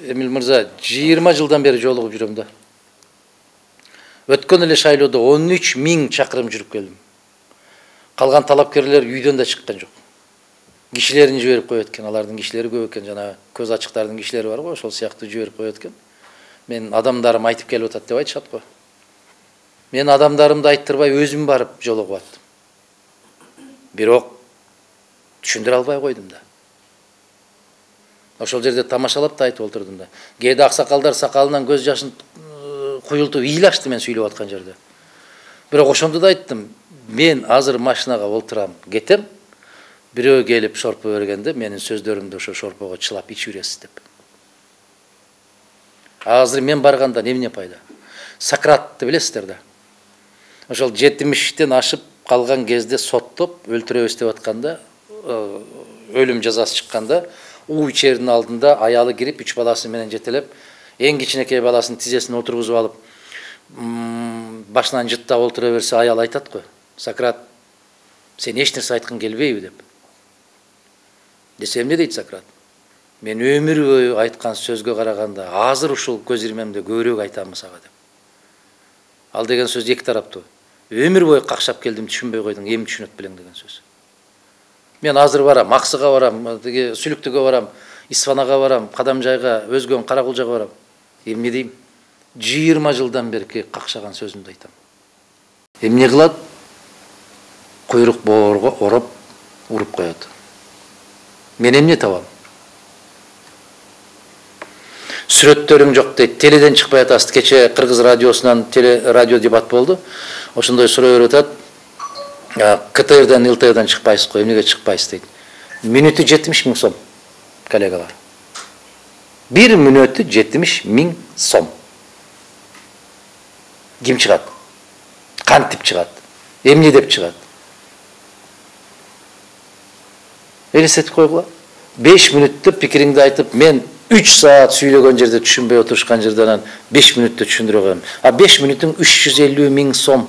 Эмил мырза, 20 жылдан бери жолугуп жүрөм да. Өткөн эле шайлоодо 13.000 чакырым жүрүп келдим. Калган талапкерлер үйдөн да чыккан жок. Кишилерин жиберип коет экен, алардын кишилери көп экен, жана көз ачыктардын кишилери бар го, ошол сыяктуу жиберип коет экен. Мен адамдарым айтып келип атат деп айтышат го. Мен адамдарымды айттырбай өзүм барып жолугуп аттым. Бирок түшүндүрө албай койдум да. Ошол жерде тамашалап да айтып отурдум да. Кээде аксакалдар сакалынан көз жашын куюлтуп ыйлашты мен сүйлөп аткан жерде. Бирок ошондо да айттым, мен азыр машинага олтурам, кетем. Бирөө келип шорпо бергенде менин сөздөрүмдү ошо шорпого чылап ичип бересиз деп. Азыр мен барганда эмне пайда? Сократты билесиздер да. Ошол 70-тен ашып калган кезде соттоп өлтүрөбүз деп атканда, өлүм жазасы чыкканда, ичеринин алдында аялы кирип 3 баласы менен жетелеп, эң кичинекей баласын тизесине отургузуп алып, башынан жыттап олтура берсе, аял айтат го. Сократ, сен эч нерсе айткың келбейби деп. Десе эмне дейт Сократ? Мен өмүр бою айткан сөзгө караганда азыр ушул көз ирмемде көбүрөөк айтамын сага деп. Ал деген сөз эки тараптуу. Өмүр бою какшап келдим, түшүнбөй койдуң, эми түшүнөт белең деген сөз. Мен азыр барам, Аксыга барам, Сүлүктүгө барам, Исфанага барам, Кадамжайга, Өзгөн, Каракулжага барам. Эмне дейм? 20 жылдан берки какшаган сөзүмдү айтам. Эмне кылат? Куйрук боорго ороп, уруп коет. Мен эмне табам? Сүрөттөрүң жок дейт. Теледен чыкпай атасыз. Кече Кыргыз радиосунан радио дебат болду. Ошондой суроо берип атат. КТРден, ЛТРден чыкпайсыз го, эмнеге чыкпайсыз дейт. Мүнөтү 70 000 сом, коллегалар. 1 мүнөтү 70 000 сом. Ким чыгат? Кантип чыгат? Эмне деп чыгат? Элестетип койгула. 5 мүнөттө пикириңди айтып, мен 3 саат сүйлөгөн жерде түшүнбөй отурушкан жерден 5 мүнөттө түшүндүрө коем. А 5 мүнөттүн 350 000 сом.